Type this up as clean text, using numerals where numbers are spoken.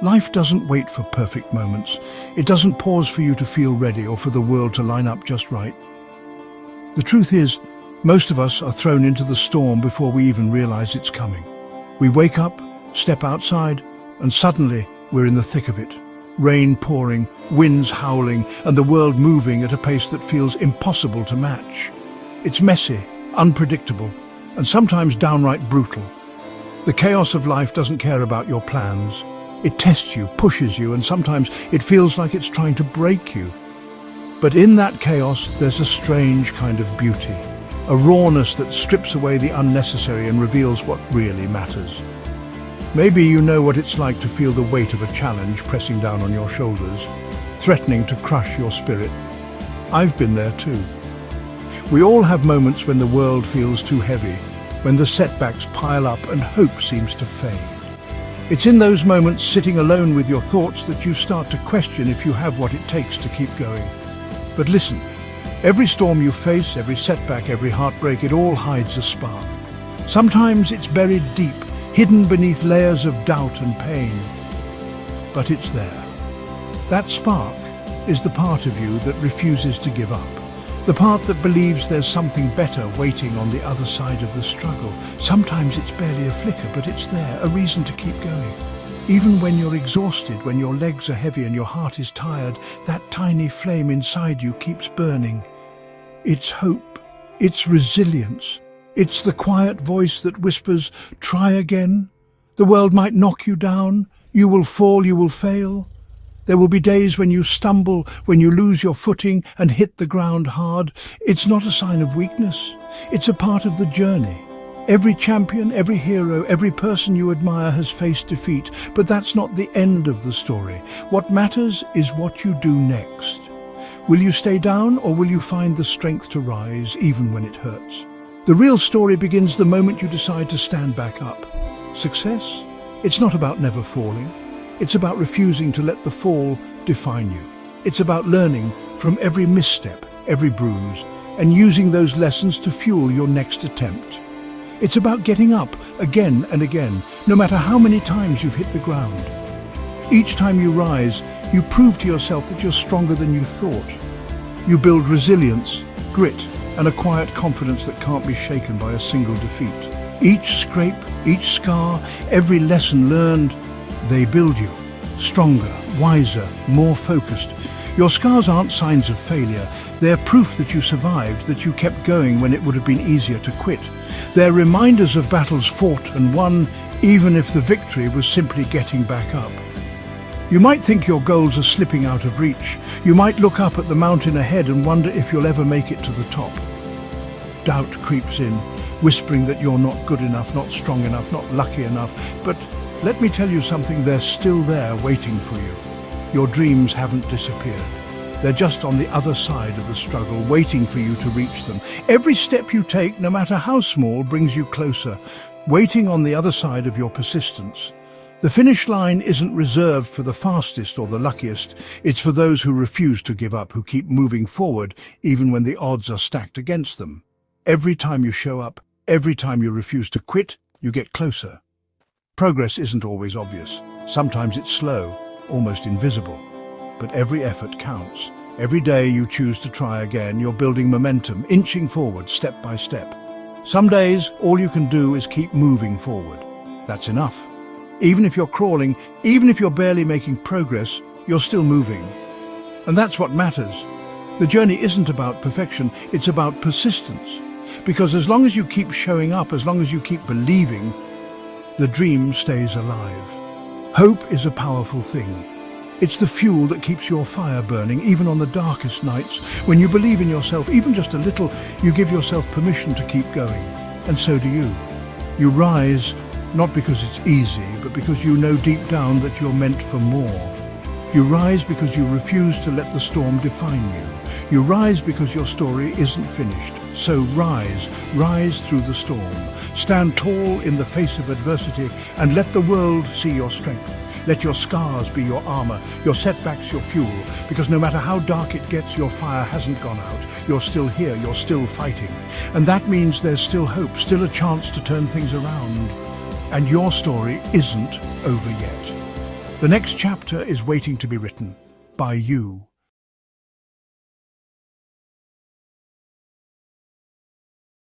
Life doesn't wait for perfect moments. It doesn't pause for you to feel ready or for the world to line up just right. The truth is, most of us are thrown into the storm before we even realize it's coming. We wake up, step outside, and suddenly we're in the thick of it. Rain pouring, winds howling, and the world moving at a pace that feels impossible to match. It's messy, unpredictable, and sometimes downright brutal. The chaos of life doesn't care about your plans. It tests you, pushes you, and sometimes it feels like it's trying to break you. But in that chaos, there's a strange kind of beauty, a rawness that strips away the unnecessary and reveals what really matters. Maybe you know what it's like to feel the weight of a challenge pressing down on your shoulders, threatening to crush your spirit. I've been there too. We all have moments when the world feels too heavy, when the setbacks pile up and hope seems to fade. It's in those moments, sitting alone with your thoughts, that you start to question if you have what it takes to keep going. But listen, every storm you face, every setback, every heartbreak, it all hides a spark. Sometimes it's buried deep, hidden beneath layers of doubt and pain. But it's there. That spark is the part of you that refuses to give up. The part that believes there's something better waiting on the other side of the struggle. Sometimes it's barely a flicker, but it's there, a reason to keep going. Even when you're exhausted, when your legs are heavy and your heart is tired, that tiny flame inside you keeps burning. It's hope. It's resilience. It's the quiet voice that whispers, try again. The world might knock you down. You will fall, you will fail. There will be days when you stumble, when you lose your footing and hit the ground hard. It's not a sign of weakness. It's a part of the journey. Every champion, every hero, every person you admire has faced defeat, but that's not the end of the story. What matters is what you do next. Will you stay down, or will you find the strength to rise even when it hurts? The real story begins the moment you decide to stand back up. Success? It's not about never falling. It's about refusing to let the fall define you. It's about learning from every misstep, every bruise, and using those lessons to fuel your next attempt. It's about getting up again and again, no matter how many times you've hit the ground. Each time you rise, you prove to yourself that you're stronger than you thought. You build resilience, grit, and a quiet confidence that can't be shaken by a single defeat. Each scrape, each scar, every lesson learned, they build you. Stronger, wiser, more focused. Your scars aren't signs of failure. They're proof that you survived, that you kept going when it would have been easier to quit. They're reminders of battles fought and won, even if the victory was simply getting back up. You might think your goals are slipping out of reach. You might look up at the mountain ahead and wonder if you'll ever make it to the top. Doubt creeps in, whispering that you're not good enough, not strong enough, not lucky enough. But let me tell you something, they're still there waiting for you. Your dreams haven't disappeared. They're just on the other side of the struggle, waiting for you to reach them. Every step you take, no matter how small, brings you closer, waiting on the other side of your persistence. The finish line isn't reserved for the fastest or the luckiest. It's for those who refuse to give up, who keep moving forward, even when the odds are stacked against them. Every time you show up, every time you refuse to quit, you get closer. Progress isn't always obvious. Sometimes it's slow, almost invisible. But every effort counts. Every day you choose to try again, you're building momentum, inching forward step by step. Some days, all you can do is keep moving forward. That's enough. Even if you're crawling, even if you're barely making progress, you're still moving. And that's what matters. The journey isn't about perfection, it's about persistence. Because as long as you keep showing up, as long as you keep believing, the dream stays alive. Hope is a powerful thing. It's the fuel that keeps your fire burning, even on the darkest nights. When you believe in yourself, even just a little, you give yourself permission to keep going. And so do you. You rise, not because it's easy, but because you know deep down that you're meant for more. You rise because you refuse to let the storm define you. You rise because your story isn't finished. So rise through the storm. Stand tall in the face of adversity and let the world see your strength. Let your scars be your armor, your setbacks your fuel, because no matter how dark it gets, your fire hasn't gone out. You're still here, you're still fighting. And that means there's still hope, still a chance to turn things around. And your story isn't over yet. The next chapter is waiting to be written by you.